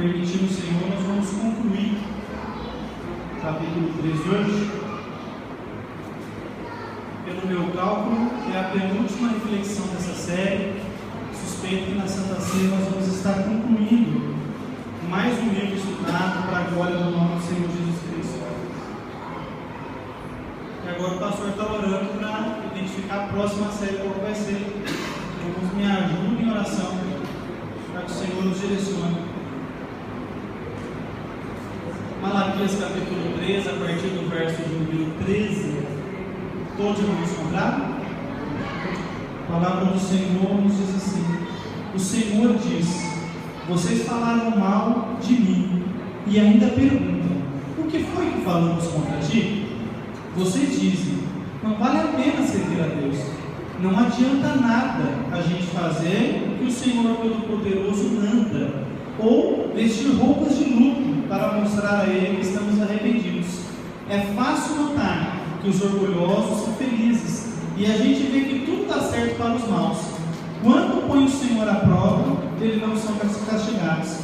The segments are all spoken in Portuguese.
permitindo o Senhor, nós vamos concluir o capítulo 13 hoje. Pelo meu cálculo, é a penúltima reflexão dessa série. Suspeito que na Santa Ceia nós vamos estar concluindo mais um livro estudado para a glória do nome do Senhor Jesus Cristo. E agora o pastor está orando para identificar a próxima série qual vai ser. Então, me ajude em oração para que o Senhor nos direcione. Malaquias capítulo 13, a partir do verso de número 13. Todos vamos encontrar? A palavra do Senhor nos diz assim: o Senhor diz: vocês falaram mal de mim e ainda perguntam: o que foi que falamos contra ti? Vocês dizem: não vale a pena servir a Deus, não adianta nada a gente fazer o que o Senhor Todo-Poderoso manda, ou vestir roupas de luto para mostrar a Ele que estamos arrependidos. É fácil notar que os orgulhosos são felizes, e a gente vê que tudo dá certo para os maus. Quando põe o Senhor à prova, eles não são castigados.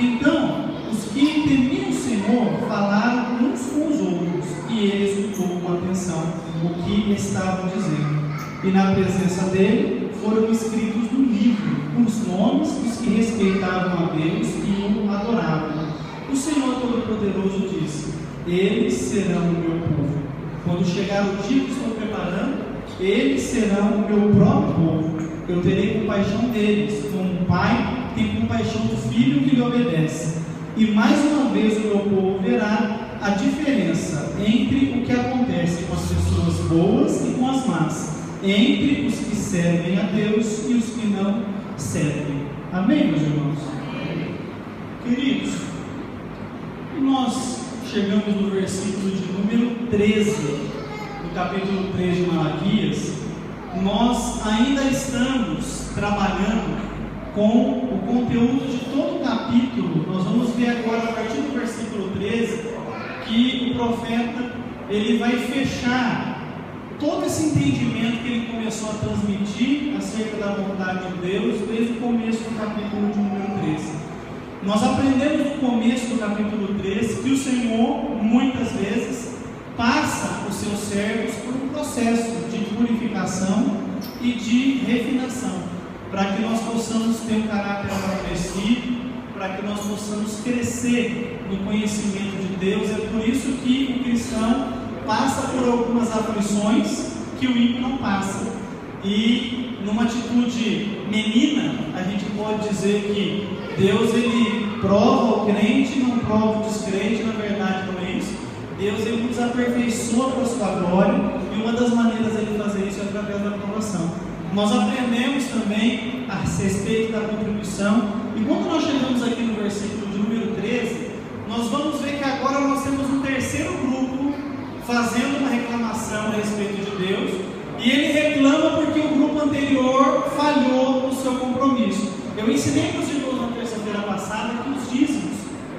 Então, os que temiam o Senhor falaram uns com os outros, e ele escutou com atenção o que estavam dizendo. E na presença dele foram escritos no livro os nomes dos que respeitavam a Deus e o adoravam. O Senhor Todo-Poderoso disse: eles serão o meu povo. Quando chegar o dia que estou preparando, eles serão o meu próprio povo. Eu terei compaixão deles, como um pai tem compaixão do filho que lhe obedece. E mais uma vez o meu povo verá a diferença entre o que acontece com as pessoas boas e com as más, entre os que servem a Deus e os que não servem. Amém, meus irmãos? Queridos, nós chegamos no versículo de número 13, do capítulo 3 de Malaquias. Nós ainda estamos trabalhando com o conteúdo de todo o capítulo. Nós vamos ver agora, a partir do versículo 13, que o profeta ele vai fechar todo esse entendimento que ele começou a transmitir acerca da vontade de Deus desde o começo do capítulo de número 13. Nós aprendemos no começo do capítulo 13 que o Senhor, muitas vezes, passa os seus servos por um processo de purificação e de refinação, para que nós possamos ter um caráter amadurecido, para que nós possamos crescer no conhecimento de Deus. É por isso que o cristão passa por algumas aflições que o ímpio não passa. E numa atitude menina, a gente pode dizer que Deus ele prova o crente, não prova o descrente. Na verdade não é isso. Deus ele nos aperfeiçoa para a sua glória, e uma das maneiras de ele fazer isso é através da aprovação. Nós aprendemos também a respeito da contribuição, e quando nós chegamos aqui no versículo de número 13, nós vamos ver que agora nós temos um terceiro grupo fazendo uma reclamação a respeito de Deus, e ele reclama porque o grupo anterior falhou no seu compromisso. Eu ensinei para os irmãos na terça-feira passada que os dízimos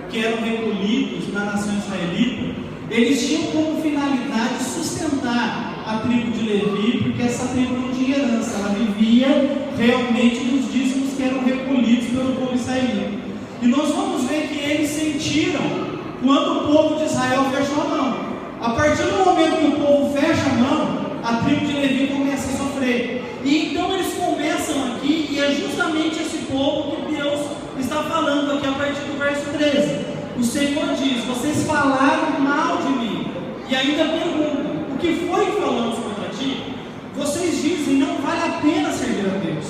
que eram recolhidos na nação israelita, eles tinham como finalidade sustentar a tribo de Levi, porque essa tribo não tinha herança, ela vivia realmente dos dízimos que eram recolhidos pelo povo israelita. E nós vamos ver que eles sentiram quando o povo de Israel fechou a mão. A partir do momento que o povo fecha a mão, a tribo de Levi começa a sofrer. E então eles começam aqui, e é justamente esse povo que Deus está falando aqui a partir do verso 13. O Senhor diz: vocês falaram mal de mim e ainda perguntam: o que foi que falamos contra ti? Vocês dizem: não vale a pena servir a Deus,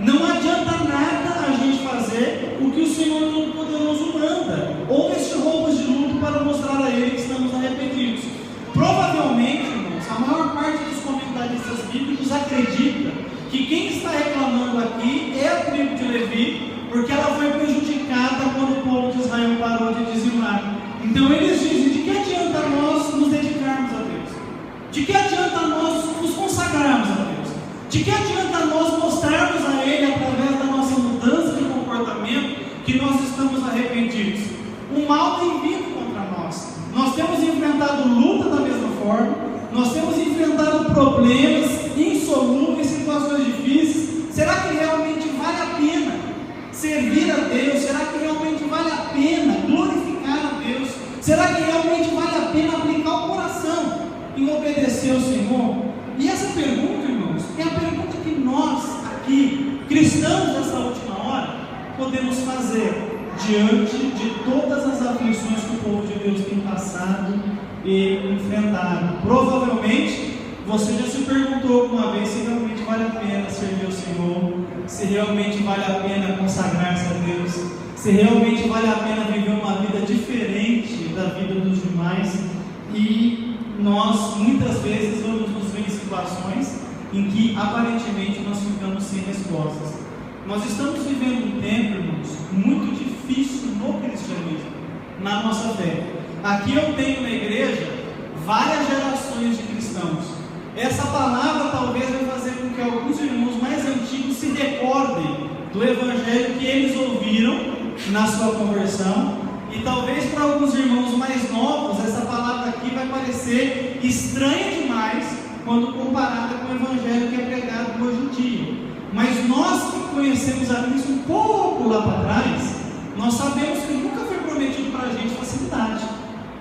não adianta nada a gente fazer o que o Senhor Todo-Poderoso manda, ou vestir roupas de luto para mostrar a Ele que estamos arrependidos. Provavelmente, irmãos, a maior parte dos comentaristas bíblicos acredita que quem está reclamando aqui é a tribo de Levi, porque ela foi prejudicada quando o povo de Israel parou de dizimar. Então eles dizem: de que adianta nós nos dedicarmos a Deus? De que adianta nós nos consagrarmos a Deus? De que adianta nós mostrarmos a Ele, através da nossa mudança de comportamento, que nós estamos arrependidos? O mal tem vindo contra nós. Nós temos enfrentado luta da mesma forma, nós temos enfrentado problemas insolúveis, situações difíceis. Será que realmente vale a pena servir a Deus? Será que realmente vale a pena Será que realmente vale a pena aplicar o coração em obedecer ao Senhor? E essa pergunta, irmãos, é a pergunta que nós aqui, cristãos dessa última hora, podemos fazer diante de todas as aflições que o povo de Deus tem passado e enfrentado. Provavelmente você já se perguntou alguma vez se realmente vale a pena servir ao Senhor, se realmente vale a pena consagrar-se a Deus, se realmente vale a pena viver uma vida diferente da vida dos demais. E nós muitas vezes vamos nos ver em situações em que aparentemente nós ficamos sem respostas. Nós estamos vivendo um tempo, irmãos, muito difícil no cristianismo, na nossa fé. Aqui eu tenho na igreja várias gerações de cristãos. Essa palavra talvez vai fazer com que alguns irmãos mais antigos se recordem do evangelho que eles ouviram na sua conversão, e talvez para alguns irmãos mais novos essa palavra aqui vai parecer estranha demais quando comparada com o evangelho que é pregado hoje em dia. Mas nós que conhecemos a Cristo um pouco lá para trás, nós sabemos que nunca foi prometido para a gente facilidade,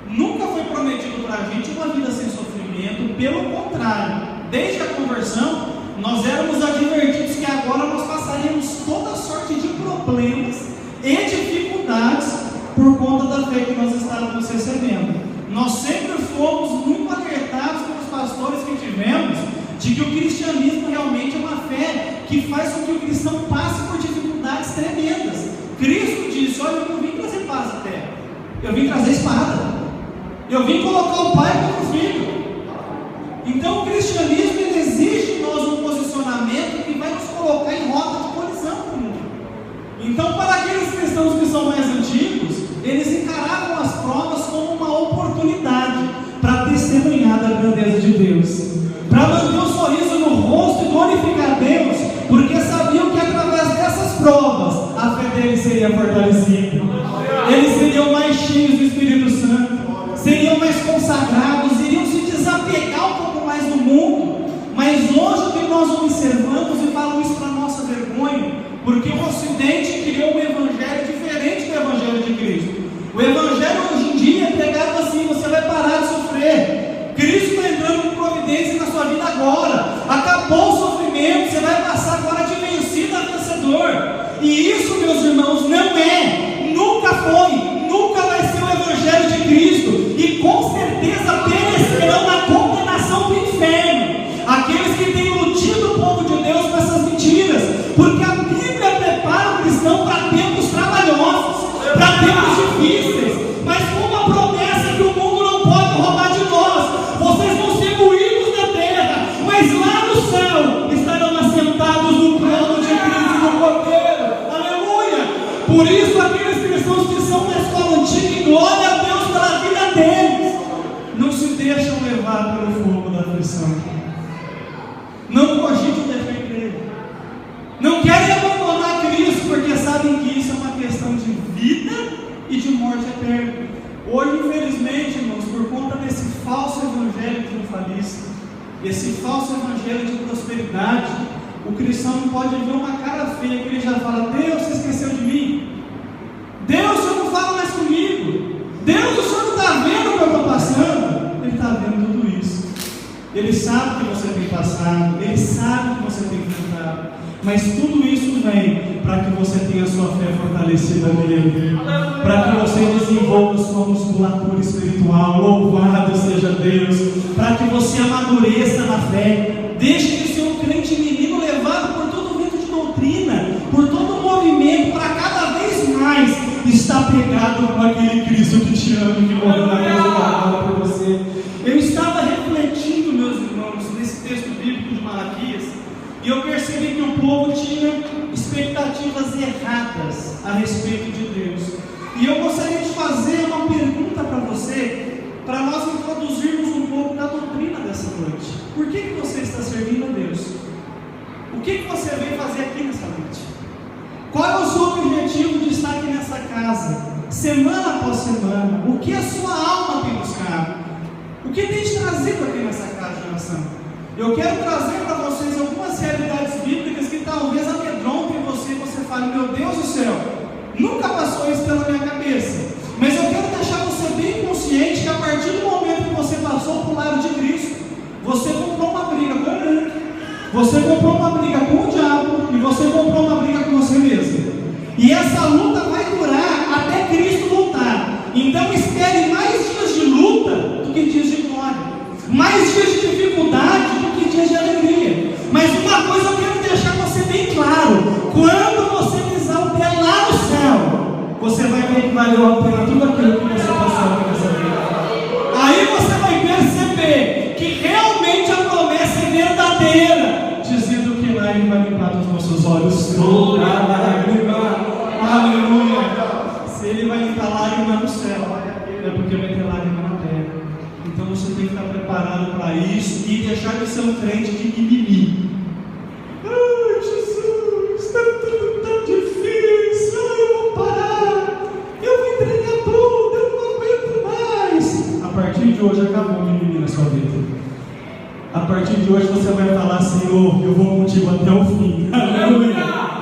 nunca foi prometido para a gente uma vida sem sofrimento. Pelo contrário, desde a conversão nós éramos advertidos que agora nós passaríamos toda sorte de problemas e dificuldades por conta da fé que nós estávamos recebendo. Nós sempre fomos muito alertados pelos pastores que tivemos de que o cristianismo realmente é uma fé que faz com que o cristão passe por dificuldades tremendas. Cristo disse: olha, eu não vim trazer paz à terra, eu vim trazer espada, eu vim colocar o pai como o filho. Então o cristianismo ele exige de nós um posicionamento que vai nos colocar em rota de colisão com o mundo. Então, para aqueles cristãos que são mais antigos, eles encaravam as provas como uma oportunidade para testemunhar da grandeza de Deus, para manter um sorriso no rosto e glorificar Deus, porque sabiam que através dessas provas a fé deles seria fortalecida, eles seriam mais cheios do Espírito Santo, seriam mais consagrados, iriam se desapegar um pouco mais do mundo. Mas hoje o que nós observamos, e falo isso para nossa vergonha, porque o Ocidente criou um evangelho diferente do evangelho de Cristo. O evangelho hoje em dia é pregado assim: você vai parar de sofrer, Cristo está entrando com providência na sua vida agora, acabou o sofrimento, você vai passar agora de vencido a vencedor. E isso, meus irmãos, não é, nunca foi, nunca vai ser o evangelho de Cristo, e com certeza perecerão na condenação do inferno aqueles que têm iludido o povo de Deus com essas mentiras, porque a Bíblia prepara o cristão para tempos trabalhosos, para tempos difíceis, mas com uma promessa que o mundo não pode roubar de nós: vocês vão ser moídos da terra, mas lá no céu estarão assentados no trono de Cristo e do Cordeiro. Aleluia! Por isso aqueles cristãos que são da escola antiga, e glória a Deus pela vida deles, não se deixam levar pelo fogo da aflição, não cogitam defender Ele, não querem abandonar Cristo, porque sabem que isso é uma questão de vida e de morte eterna. Hoje, infelizmente, irmãos, por conta desse falso evangelho triunfalista, esse falso evangelho de prosperidade, o cristão não pode ver uma cara feia que ele já fala: Deus, você esqueceu de mim? Deus, o Senhor não fala mais comigo? Deus, o Senhor não está vendo o que eu estou passando? Ele está vendo tudo isso. Ele sabe que você tem passado, Ele sabe que você tem enfrentado, mas tudo isso vem para que você tenha a sua fé fortalecida nele, para que você desenvolva sua musculatura espiritual. Louvado seja Deus! Para que você amadureça na fé, deixe de ser um crente menino levado por todo o vento de doutrina, por todo o movimento, para cada vez mais estar pegado com aquele Cristo que te ama e que morreu na cruz do Calvário por você. Eu estava refletindo, meus irmãos, nesse texto bíblico de Malaquias, e eu percebi que o povo tinha expectativas erradas a respeito de Deus. E eu gostaria de fazer uma pergunta para você, para nós introduzirmos um pouco da doutrina dessa noite. Por que você está servindo a Deus? O que você veio fazer aqui nessa noite? Qual é o seu objetivo de estar aqui nessa casa, semana após semana? O que a sua alma tem buscado? O que tem te trazido aqui nessa casa de oração? Eu quero trazer para vocês algumas realidades bíblicas que talvez amedrontem você, e você fale: meu Deus do céu, nunca passou isso pela minha cabeça. Mas eu quero deixar você bem consciente Você comprou uma briga com o diabo e você comprou uma briga com você mesmo. E essa luta vai durar até Cristo voltar. Então espere mais dias de luta do que dias de glória, mais dias de dificuldade do que dias de alegria. Mas uma coisa eu quero deixar você bem claro: quando você pisar o pé lá no céu, você vai ver que valeu a pena tudo aquilo que você passou aqui nessa vida. Aí você vai perceber que realmente a promessa é verdadeira, dizendo que lá Ele vai limpar dos nossos olhos toda lágrima. Aleluia! Se Ele vai limpar lágrima no céu, é porque vai ter lágrima na terra. Então você tem que estar preparado para isso e deixar de ser um crente de mimimi. Ai, Jesus, está tudo tão difícil. Eu vou parar. Eu vou entregar tudo. Eu não aguento mais. A partir de hoje acabou o mimimi na sua vida. A partir de hoje você vai falar: Senhor, eu vou contigo até o fim. Aleluia!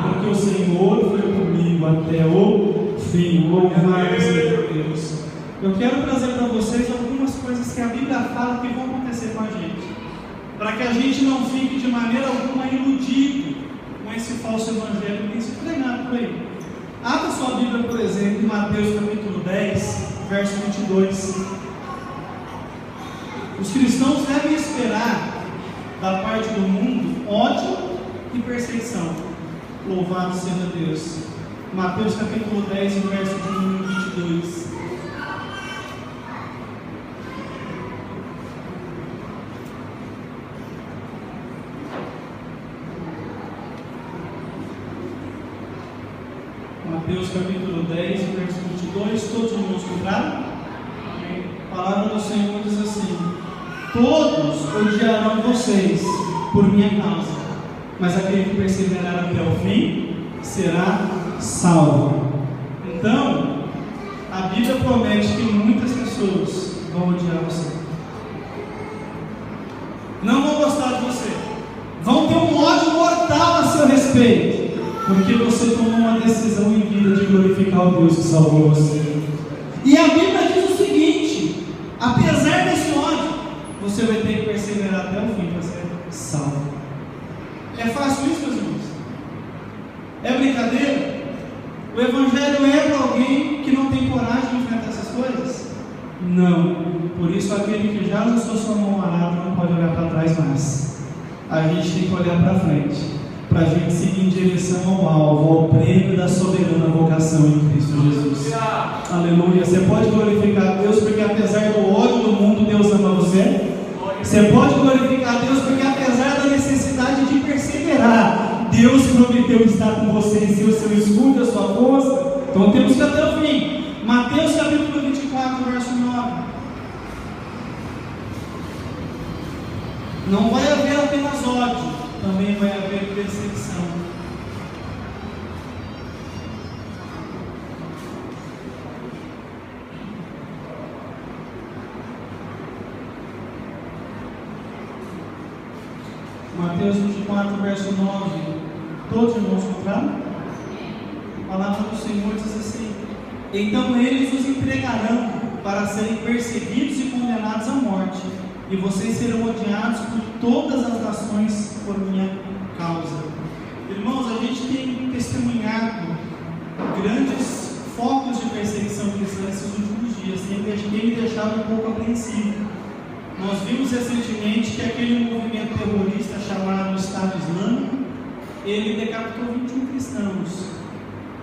Porque o Senhor foi comigo até o fim. Louvado seja Deus. Eu quero trazer para vocês algumas coisas que a Bíblia fala que vão acontecer com a gente, para que a gente não fique de maneira alguma iludido com esse falso evangelho que tem se pregado por aí. Abra sua Bíblia, por exemplo, em Mateus capítulo 10, verso 22. Os cristãos devem esperar da parte do mundo ódio e perseguição. Louvado seja Deus. Mateus capítulo 10, verso 22. Mateus capítulo 10, verso 22, todos os irmãos compraram? A palavra do Senhor diz assim: todos odiarão vocês por minha causa, mas aquele que perseverar até o fim será salvo. Então, a Bíblia promete que muitas pessoas vão odiar você, não vão gostar de você, vão ter um ódio mortal a seu respeito, porque você tomou uma decisão em vida de glorificar o Deus que salvou você. E a Bíblia diz o seguinte: apesar desse ódio, você vai ter que perseverar até o fim para ser salvo. É fácil isso, meus irmãos? É brincadeira? O Evangelho é para alguém que não tem coragem de enfrentar essas coisas? Não. Por isso, aquele que já lançou sua mão arada não pode olhar para trás mais. A gente tem que olhar para frente, para a gente seguir em direção ao alvo, ao prêmio da soberana vocação em Cristo Jesus. Aleluia. Você pode glorificar a Deus porque apesar do ódio do mundo, Deus ama você. Você pode glorificar a Deus porque apesar da necessidade de perseverar, Deus prometeu estar com você e ser o seu escudo, a sua força. Então temos que ir até o fim. Mateus capítulo 24, verso 9. Não vai haver apenas ódio, também vai haver perseguição. Mateus 24, verso 9. Todos os irmãos compraram? A palavra do Senhor diz assim: então eles os entregarão para serem perseguidos e condenados à morte, e vocês serão odiados por todas as nações por minha causa. Irmãos, a gente tem testemunhado grandes focos de perseguição cristã nesses últimos dias, tem me deixado um pouco apreensivo. Nós vimos recentemente que aquele movimento terrorista chamado Estado Islâmico, ele decapitou 21 cristãos,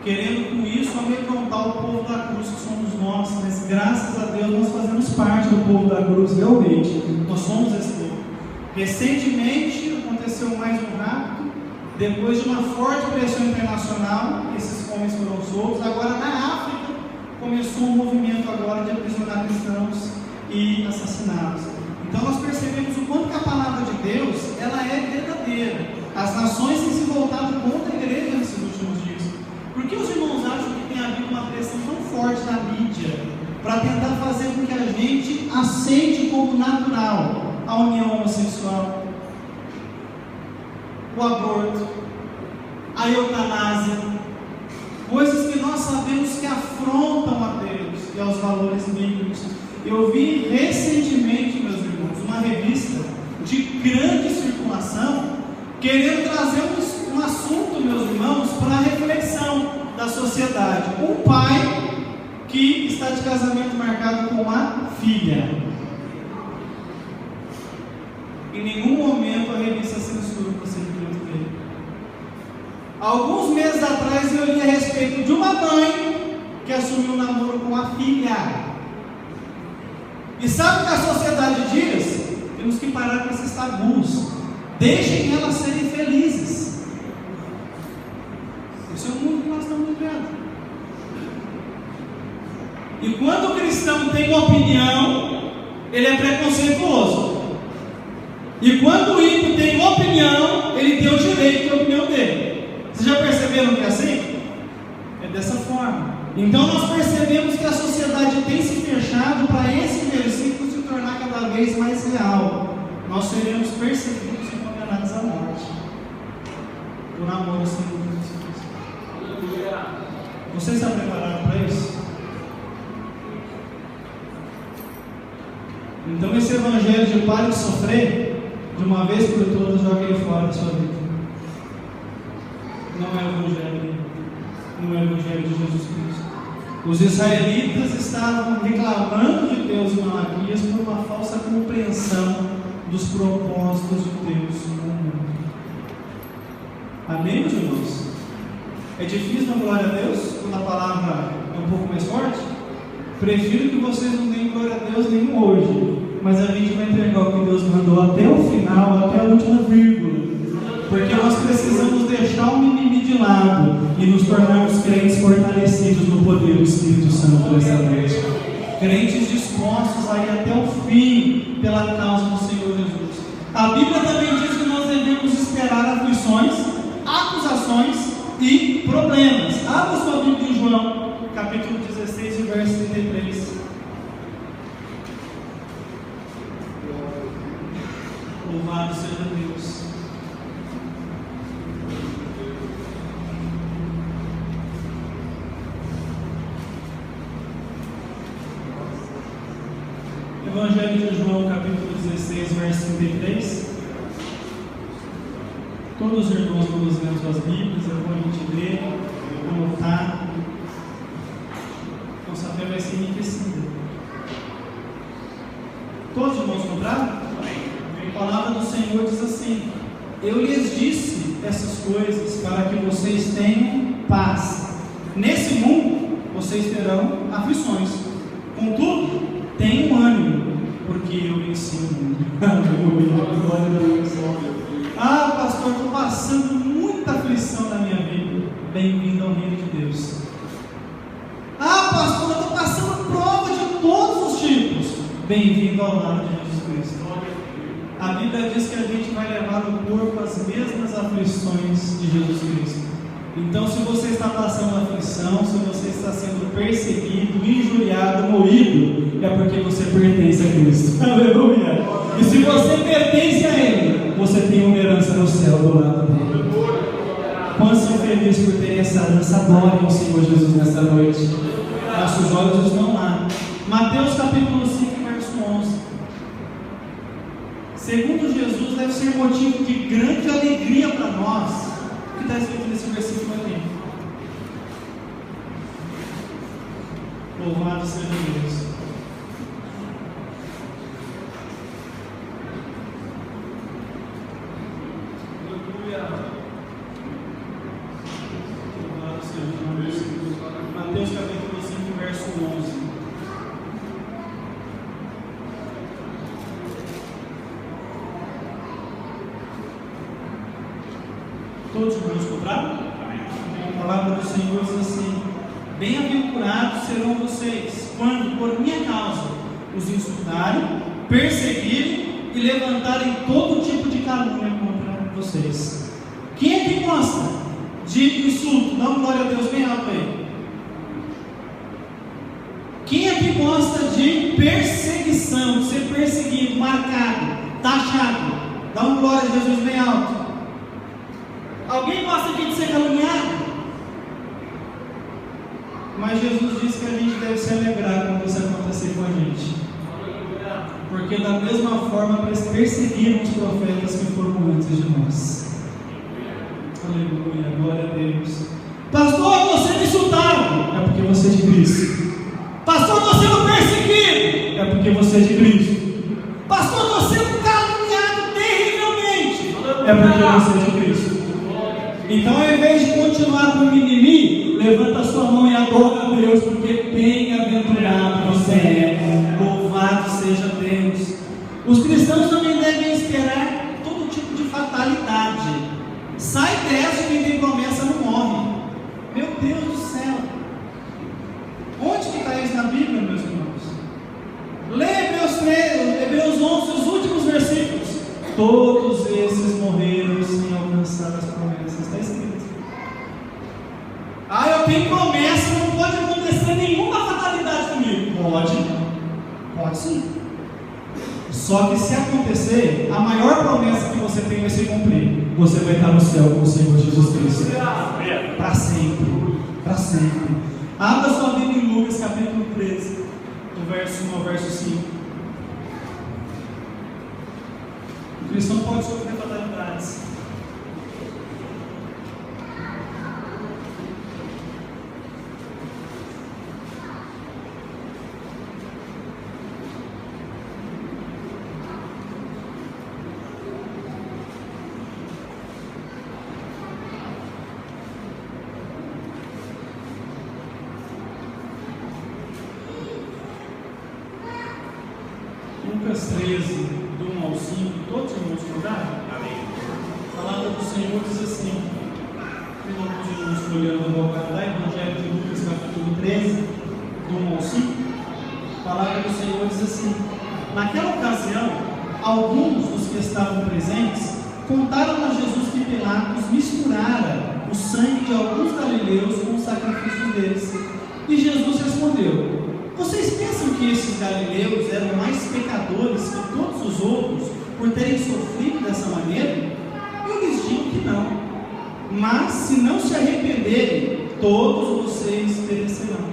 querendo com isso amedrontar o povo da cruz, que somos nós. Mas graças a Deus nós fazemos parte do povo da cruz, realmente, nós somos esse povo. Recentemente aconteceu mais um rapto, depois de uma forte pressão internacional, esses homens foram soltos. Agora na África começou um movimento agora de aprisionar cristãos e assassinados. Então nós percebemos o quanto que a palavra de Deus, ela é verdadeira. As nações têm se voltado contra a igreja nesses últimos dias. Por que os irmãos acham que tem havido uma pressão tão forte na mídia para tentar fazer com que a gente aceite como natural a união homossexual, o aborto, a eutanásia, coisas que nós sabemos que afrontam a Deus e aos valores bíblicos? Eu vi recentemente, meus irmãos, uma revista de grande circulação querendo trazer um assunto, meus irmãos, para a reflexão da sociedade. Um pai que está de casamento marcado com uma filha. Em nenhum momento a revista censura o procedimento dele. Alguns meses atrás eu li a respeito de uma mãe que assumiu um namoro com a filha. E sabe o que a sociedade diz? Temos que parar com esses tabus. Deixem elas serem felizes. Esse é o mundo que nós estamos vivendo. E quando o cristão tem opinião, ele é preconceituoso. E quando o ímpio tem opinião, ele tem o direito de ter a opinião dele. Vocês já perceberam que é assim? É dessa forma. Então nós percebemos que a sociedade tem se fechado para esse versículo se tornar cada vez mais real. Nós seremos perseguidos e condenados à morte. O namoro sem dúvida. Você está preparado para isso? Então esse evangelho de pare de sofrer, de uma vez por todas, joga ele fora da sua vida. Não é o evangelho, não é o evangelho de Jesus Cristo. Os israelitas estavam reclamando de Deus em Malaquias por uma falsa compreensão dos propósitos de Deus no mundo. Amém, meus irmãos? É difícil não glória a Deus quando a palavra é um pouco mais forte? Prefiro que vocês não deem glória a Deus nenhum hoje, mas a gente vai entregar o que Deus mandou até o final, até a última vírgula, porque nós precisamos deixar o mimimi de lado e nos tornarmos crentes fortalecidos no poder do Espírito Santo nessa noite, crentes dispostos a ir até o fim pela causa do Senhor Jesus. A Bíblia também diz que nós devemos esperar aflições, acusações e problemas. Abra sua Bíblia em João, capítulo 16, verso 33. Louvado seja Deus. Evangelho de João, capítulo 16, verso 33. Todos os irmãos, todos lendo suas Bíblias, é bom a gente ler, anotar. Nossa fé vai ser enriquecida. Todos os irmãos compraram? A palavra do Senhor diz assim: eu lhes disse essas coisas para que vocês tenham paz. Nesse mundo vocês terão aflições. Contudo, tenham ânimo, porque eu venci o mundo. Ah, pastor, estou passando muita aflição na minha vida. Bem-vindo ao reino de Deus. Ah, pastor, eu estou passando prova de todos os tipos. Bem-vindo ao lado de Jesus Cristo. A Bíblia diz que a gente vai levar no corpo as mesmas aflições de Jesus Cristo. Então, se você está passando aflição, se você está sendo perseguido, injuriado, moído, é porque você pertence a Cristo. Aleluia! E se você pertence a Ele, você tem uma herança no céu do lado dele. Quantos são felizes por terem essa herança? Adorem ao Senhor Jesus nesta noite. Nossos olhos estão lá. Mateus capítulo 5, verso 11. Segundo Jesus, deve ser motivo de grande alegria para nós. O que está escrito nesse versículo aqui? Louvado seja Deus. Louvado seja Deus. Mateus capítulo 5, verso 11. Todos os irmãos compraram? A palavra do Senhor diz assim: bem-aventurados serão vocês, quando por minha causa os insultarem, perseguirem e levantarem todo tipo de calúnia contra vocês. Quem é que gosta de insulto? Dá uma glória a Deus bem alto aí. Quem é que gosta de perseguição, de ser perseguido, marcado, taxado? Dá uma glória a Jesus bem alto. Alguém gosta de ser caluniado? Mas Jesus disse que a gente deve se alegrar quando isso acontecer com a gente, porque da mesma forma perseguiram os profetas que foram antes de nós. Aleluia, glória a Deus. Pastor, você me insultado. É porque você é de Cristo. Pastor, estou sendo perseguido. É porque você é de Cristo. Pastor, estou sendo caluniado terrivelmente. É porque você é de Cristo. Então, ao invés de continuar com o mimimi, levanta a sua mão e adora a Deus, porque bem-aventurado você é. Louvado seja Deus. Os cristãos também devem esperar todo tipo de fatalidade. Sai dessa, quem tem promessa não morre. Meu Deus do céu. Onde que está isso na Bíblia, meus irmãos? Lê Hebreus 11, os últimos versículos. Todos esses morreram sem alcançar as promessas. Está escrito. Eu tenho promessa, não pode acontecer nenhuma fatalidade comigo. Pode sim. Só que se acontecer, a maior promessa que você tem vai se cumprir. Você vai estar no céu com o Senhor Jesus Cristo. Para sempre. Para sempre. Abra sua Bíblia em Lucas capítulo 13, do verso 1 ao verso 5. O cristão pode sofrer fatalidades. Lucas 13, do 1 ao 5, todos os irmãos mudaram? Amém. A palavra do Senhor diz assim, todos os irmãos folheando o Canadá, Evangelho de Lucas, capítulo 13, do 1 ao 5, a palavra do Senhor diz assim: naquela ocasião, alguns dos que estavam presentes contaram a Jesus que Pilatos misturara o sangue de alguns galileus com os sacrifícios deles. E Jesus respondeu: vocês pensam que esses galileus eram mais pecadores que todos os outros por terem sofrido dessa maneira? Eu lhes digo que não. Mas se não se arrependerem, todos vocês perecerão.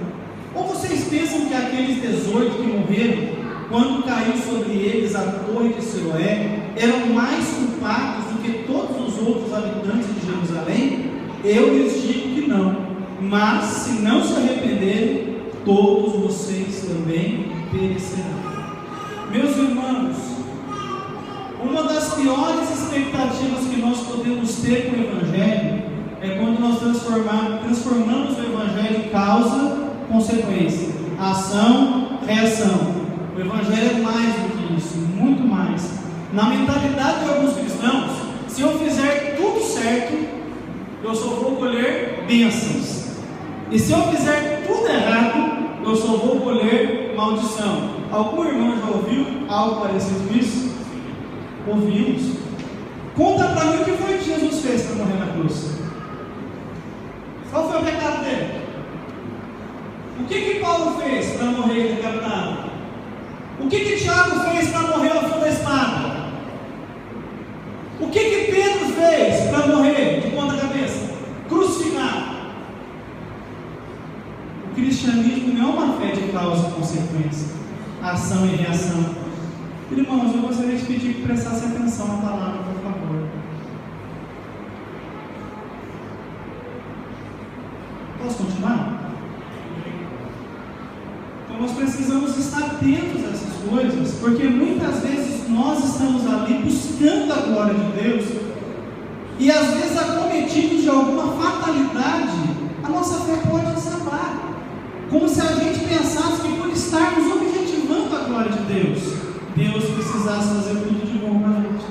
Ou vocês pensam que aqueles 18 que morreram, quando caiu sobre eles a torre de Siloé, eram mais culpados do que todos os outros habitantes de Jerusalém? Eu lhes digo que não. Mas se não se arrependerem, todos vocês também perecerão. Meus irmãos, uma das piores expectativas que nós podemos ter com o Evangelho é quando nós transformamos o Evangelho em causa, consequência, ação, reação. O Evangelho é mais do que isso, muito mais. Na mentalidade de alguns cristãos, se eu fizer tudo certo, eu só vou colher bênçãos. E se eu fizer tudo errado, eu só vou colher maldição. Algum irmão já ouviu algo parecido com isso? Ouvimos. Conta para mim o que foi que Jesus fez para morrer na cruz. Qual foi o pecado dele? O que Paulo fez para morrer decapitado? O que Tiago fez para morrer ao fio da espada? O que Pedro fez para morrer de ponta cabeça? Crucificado. O cristianismo não é uma fé de causa e consequência, ação e reação. Irmãos, eu gostaria de pedir que prestasse atenção na palavra, por favor. Posso continuar? Então nós precisamos estar atentos a essas coisas, porque muitas vezes nós estamos ali buscando a glória de Deus e às vezes acometidos de alguma fatalidade, a nossa fé pode desabar. Como se a gente pensasse que por estarmos objetivando a glória de Deus, Deus precisasse fazer tudo de bom para a gente.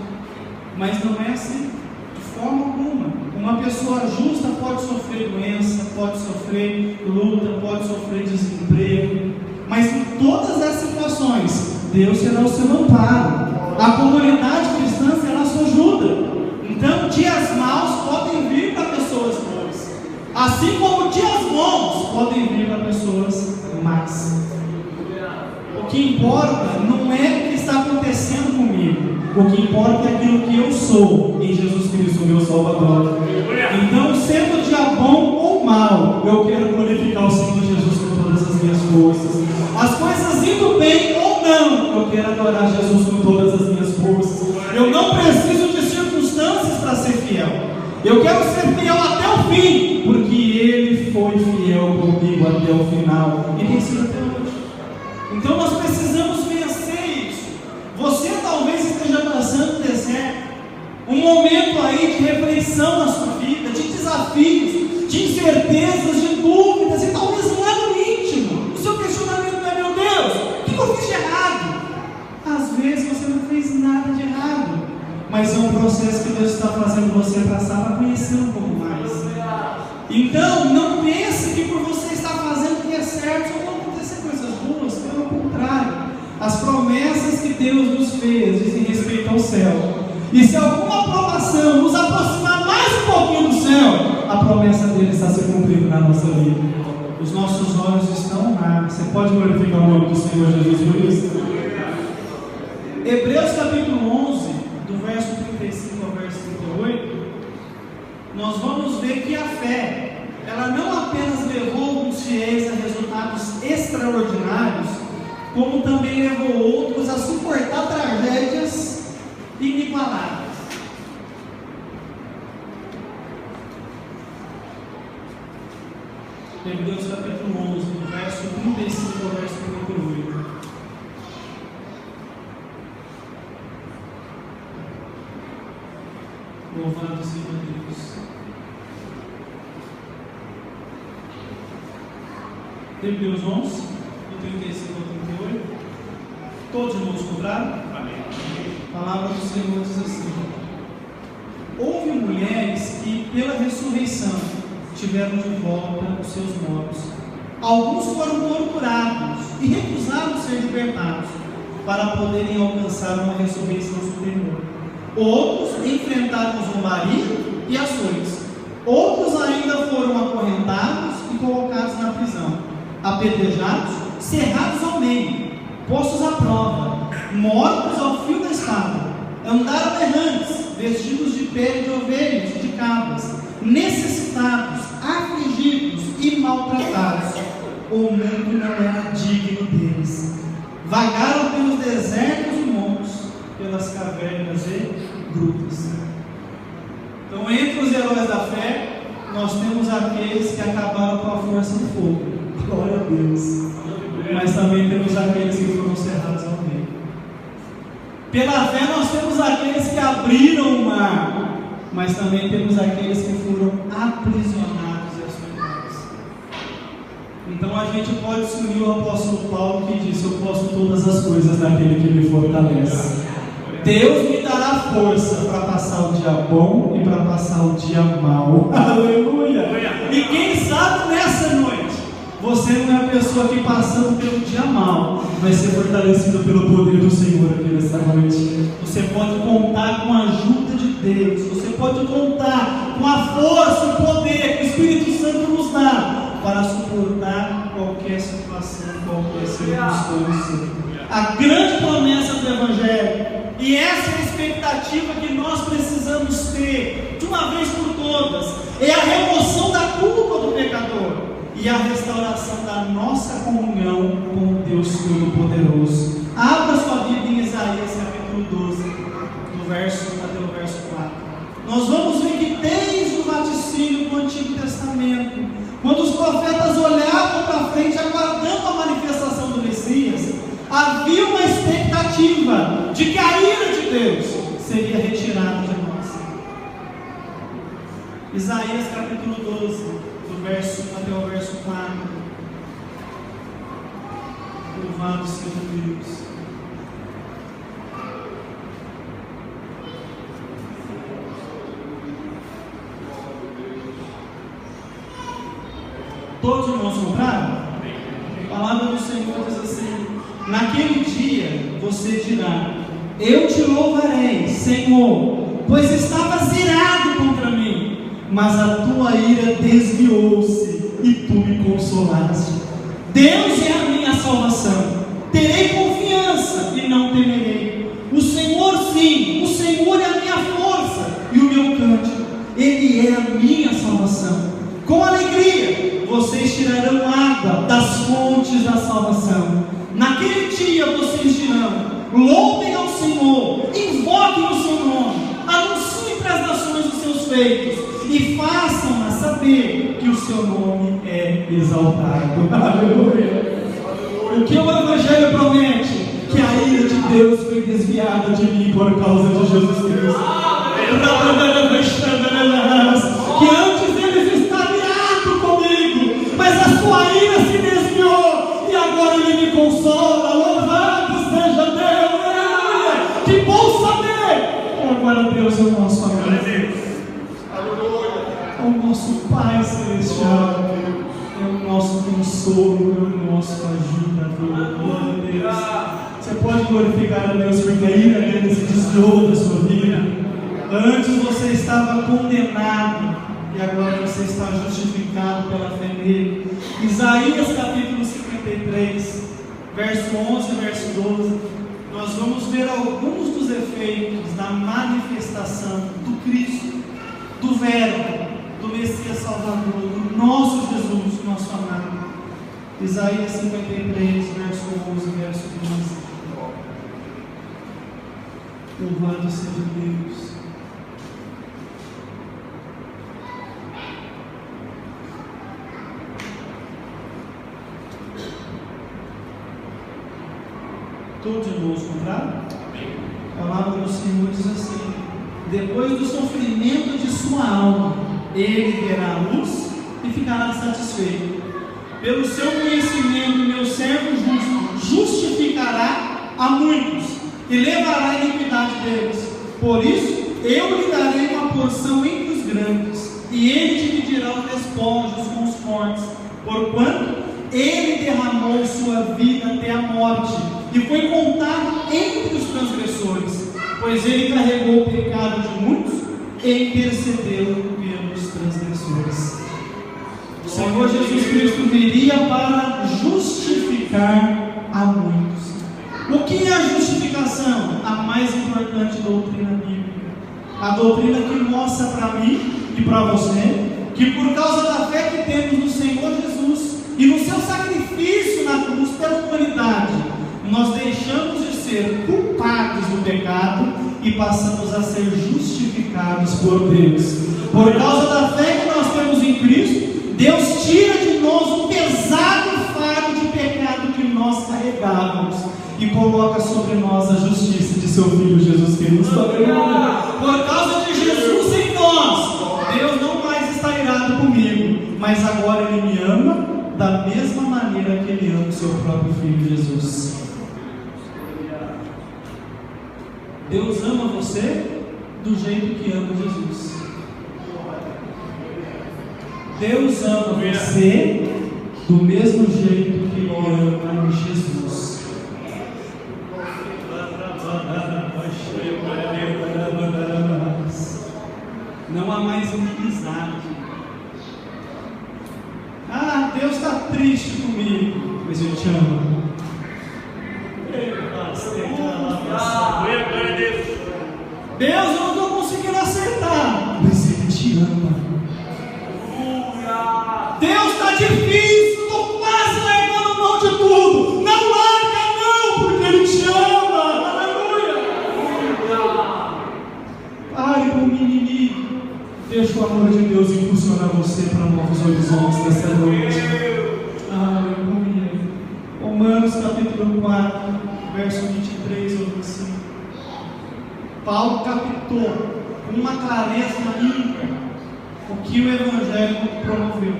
Mas não é assim, de forma alguma. Uma pessoa justa pode sofrer doença, pode sofrer luta, pode sofrer desemprego, mas em todas as situações, Deus será o seu amparo. A comunidade cristã será a sua ajuda. Então, dias maus podem vir para pessoas boas, assim como dias bons podem vir para pessoas más. O que importa não é o que está acontecendo comigo, o que importa é aquilo que eu sou em Jesus Cristo, meu Salvador. Então, sendo dia bom ou mal, eu quero glorificar o Senhor Jesus com todas as minhas forças. As coisas indo bem ou não, eu quero adorar Jesus com todas as minhas forças. Eu não preciso de circunstâncias para ser fiel. Eu quero ser fiel até o fim, porque Ele foi fiel comigo até o final e tem sido até hoje. Então nós precisamos vencer isso. Você talvez esteja passando um deserto, um momento aí de reflexão na sua vida, de desafios, de incertezas, de dúvidas, e talvez lá no íntimo o seu questionamento é: meu Deus, o que eu fiz de errado? Às vezes você não fez nada de errado, mas é um processo que Deus está fazendo você passar para conhecer um pouco mais. Então não pense que por você estar fazendo o que é certo só vão acontecer coisas boas. Pelo contrário, as promessas que Deus nos fez dizem respeito ao céu. E se alguma aprovação nos aproximar mais um pouquinho do céu, a promessa dele está se cumprindo na nossa vida. Os nossos olhos estão lá. Você pode glorificar o nome do Senhor Jesus por isso? Hebreus capítulo 11, do verso 35 ao verso 38, nós vamos ver que a fé, ela não apenas levou alguns fiéis a resultados extraordinários, como também levou outros a suportar tragédias inigualáveis. Hebreus capítulo 11, do verso 35 ao verso 38. Louvado seja Deus. Hebreus 11, do 35 ao 38. Todos irmãos encontraram? Amém. A palavra do Senhor diz assim: houve mulheres que pela ressurreição tiveram de volta os seus mortos. Alguns foram torturados e recusaram ser libertados para poderem alcançar uma ressurreição superior. Outros enfrentaram zombaria e açoites. Outros ainda foram acorrentados e colocados na prisão, apedrejados, cerrados ao meio, postos à prova, mortos ao fio da espada. Andaram errantes, vestidos de pele de ovelhas e de cabras, necessitados, afligidos e maltratados. O mundo não era digno deles. Vagaram pelos desertos e montes, pelas cavernas e grutas. Então, entre os heróis da fé, nós temos aqueles que acabaram com a força do fogo. Glória a Deus. Mas também temos aqueles que foram cerrados ao meio. Pela fé nós temos aqueles que abriram o mar, mas também temos aqueles que foram aprisionados e açoitados. Então a gente pode se unir ao apóstolo Paulo, que disse: eu posso todas as coisas naquele que me fortalece. Deus me dará força para passar o dia bom e para passar o dia mal. Aleluia! E quem sabe nessa noite você não é a pessoa que, passando pelo dia mal, vai ser fortalecido pelo poder do Senhor aqui nessa noite. Você pode contar com a ajuda de Deus. Você pode contar com a força, o poder que o Espírito Santo nos dá para suportar qualquer situação, qualquer circunstância. A grande promessa do Evangelho, e essa é a expectativa que nós precisamos ter de uma vez por todas, é a remoção da culpa do pecador e a restauração da nossa comunhão com Deus Todo-Poderoso. Abra sua Bíblia em Isaías capítulo 12, do verso até o verso 4. Nós vamos ver que desde o vaticínio do Antigo Testamento, quando os profetas olhavam para frente aguardando a manifestação do Messias, havia uma expectativa de que a ira de Deus seria retirada de nós. Isaías capítulo 12, do verso até o verso 4. Louvado seja Deus. Todos os irmãos compraram? A palavra do Senhor diz assim: naquele dia você dirá: eu te louvarei, Senhor, pois estavas irado contra mim, mas a tua ira desviou-se e tu me consolaste. Deus é a minha salvação, terei confiança e não temerei. O Senhor, sim, o Senhor é a minha força e o meu cântico, Ele é a minha salvação. Com alegria vocês tirarão água das fontes da salvação. Naquele dia vocês dirão: louvem ao Senhor, invoquem o seu nome, anunciem para as nações os seus feitos, e façam-na saber que o seu nome é exaltado. Aleluia. O que o Evangelho promete? Que a ira de Deus foi desviada de mim por causa de Jesus Cristo. Que antes eles estavam irados comigo, mas a sua ira se desviou e agora ele me consola. Louvado seja Deus, aleluia. Que bom saber que agora Deus é o nosso amigo, é o nosso Pai Celestial, é o nosso consolo, é o nosso ajudador. Glória a Deus. Você pode glorificar a Deus porque a ira dele se desviou da sua vida. Antes você estava condenado e agora você está justificado pela fé nele. Isaías capítulo 53, verso 11 e verso 12. Nós vamos ver alguns dos efeitos da manifestação do Cristo, do Verbo, do Messias Salvador, do nosso Jesus, nosso amado. Isaías 53, verso 11 e verso 12. Louvado seja Deus. Todos irmãos compraram? A palavra do Senhor diz assim: depois do sofrimento de sua alma, ele verá a luz e ficará satisfeito. Pelo seu conhecimento, meu servo justo justificará a muitos e levará a iniquidade deles. Por isso, eu lhe darei uma porção entre os grandes, e ele dividirá os despojos com os fortes, porquanto ele derramou sua vida até a morte, e foi contado entre os transgressores, pois ele carregou o pecado de muitos e intercedeu pelos transgressores. O Senhor Jesus Cristo viria para justificar a muitos. O que é a justificação? A mais importante doutrina bíblica. A doutrina que mostra para mim e para você que por causa da fé que temos no Senhor Jesus e no seu sacrifício na cruz pela humanidade, nós deixamos de ser culpados do pecado e passamos a ser justificados por Deus. Por causa da fé que nós temos em Cristo, Deus tira de nós um pesado fardo de pecado que nós carregávamos e coloca sobre nós a justiça de seu Filho Jesus Cristo. Por causa de Jesus em nós, Deus não mais está irado comigo, mas agora Ele me ama da mesma maneira que Ele ama o seu próprio Filho Jesus. Deus ama você do jeito que ama Jesus. Deus ama você do mesmo jeito que Ele ama Jesus. Não há mais inimizade. Ah, Deus está triste comigo, mas Ele te ama. Deus, eu não estou conseguindo acertar, mas Ele te ama. Deus, está difícil, estou quase largando mão de tudo. Não larga não, porque Ele te ama. Aleluia. Pare com o mimimi. Deixa o amor de Deus impulsionar você para novos horizontes nessa noite. Aleluia. Romanos capítulo 4, verso 23 ao 25. Paulo captou com uma clareza ímpar o que o Evangelho promoveu.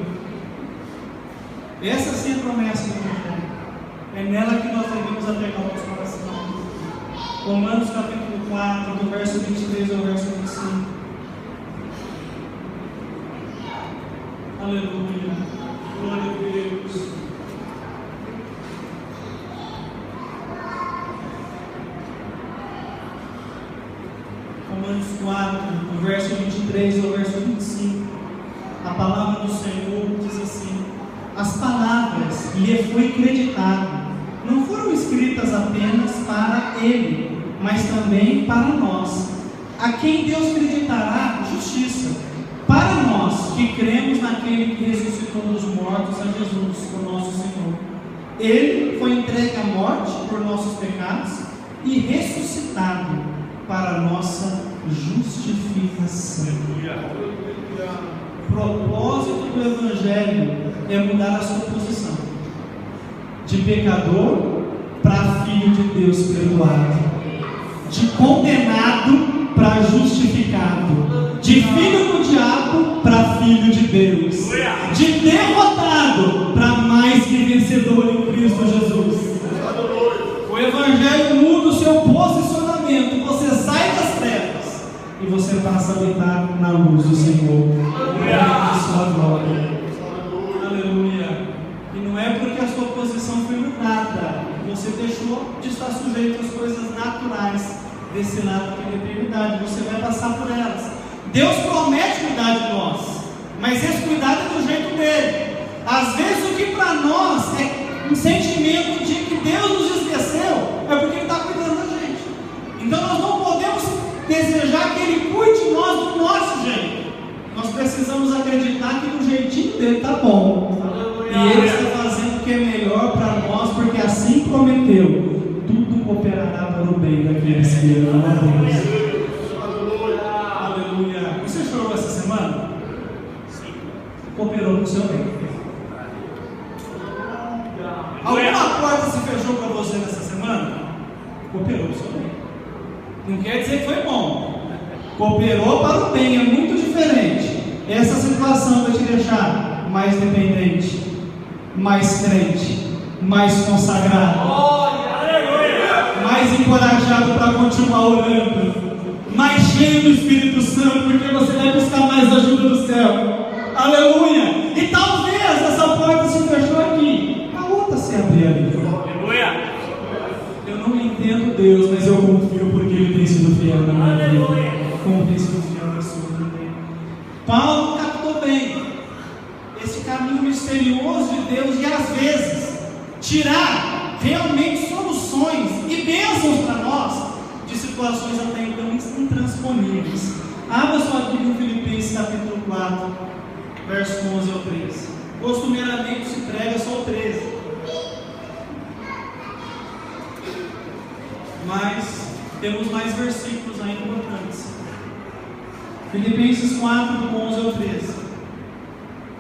Essa sim é a promessa do Evangelho. É nela que nós devemos apegar o nosso coração. Romanos capítulo 4, do verso 23 ao verso 25. Aleluia. Glória a Deus. Romanos 4, do verso 23 ao verso 25. A palavra do Senhor diz assim: as palavras lhe foi creditado, não foram escritas apenas para ele, mas também para nós, a quem Deus creditará justiça, para nós que cremos naquele que ressuscitou dos mortos, a Jesus, o nosso Senhor. Ele foi entregue à morte por nossos pecados e ressuscitado para a nossa justificação. O propósito do Evangelho é mudar a sua posição de pecador para filho de Deus perdoado, de condenado para justificado, de filho do diabo para filho de Deus, de derrotado para mais que vencedor em Cristo Jesus. O Evangelho muda o seu posicionamento. Você sai das trevas e você passa a habitar na luz do Senhor, na sua glória. Aleluia. E não é porque a sua posição foi mudada, você deixou de estar sujeito às coisas naturais desse lado da eternidade. Você vai passar por elas. Deus promete cuidar de nós, mas esse cuidado é do jeito dele. Às vezes o que para nós é um sentimento de que Deus nos esqueceu, é porque Ele está cuidando da gente. Então nós não podemos desejar que Ele cuide de nós do nosso jeito. Nós precisamos acreditar que do jeitinho dele está bom. E Ele está fazendo o que é melhor para nós, porque assim prometeu. Tudo cooperará para o bem daqueles que amam a Deus. Aleluia. Você chorou essa semana? Sim. Cooperou no seu bem. Alguma porta se fechou para você nessa semana? Cooperou no seu bem. Não quer dizer que foi bom. Cooperou para o bem, é muito diferente. Essa situação vai te deixar mais dependente, mais crente, mais consagrado, mais encorajado para continuar orando, mais cheio do Espírito Santo, porque você vai buscar mais ajuda do céu. Aleluia! E talvez essa porta se fechou aqui, a outra se abriu ali. Aleluia! Eu não entendo Deus, mas eu confio porque Ele tem sido fiel na minha vida. Como tem sido fiel na sua vida. Paulo captou bem esse caminho misterioso de Deus e às vezes tirar realmente soluções e bênçãos para nós de situações até então intransponíveis. Abra sua Bíblia em Filipenses capítulo 4, verso 11 ao 13. Costumeiramente se prega só o 13, mas temos mais versículos ainda importantes. Filipenses 4, do 11 ao 13.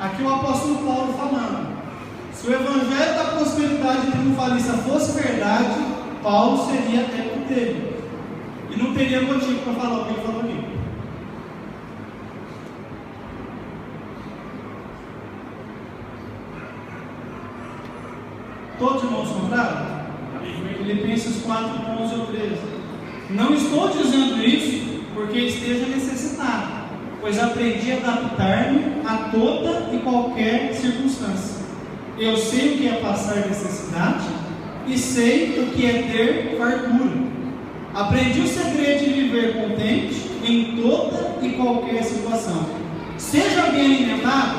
Aqui o apóstolo Paulo falando: se o evangelho da prosperidade triunfalista fosse verdade, Paulo seria adepto dele e não teria motivo para falar o que ele falou aqui. Todos os irmãos compraram? Filipenses 4, 11 ao 13. Não estou dizendo isso porque esteja necessitado, pois aprendi a adaptar-me a toda e qualquer circunstância. Eu sei o que é passar necessidade e sei o que é ter fartura. Aprendi o segredo de viver contente em toda e qualquer situação. Seja bem alimentado,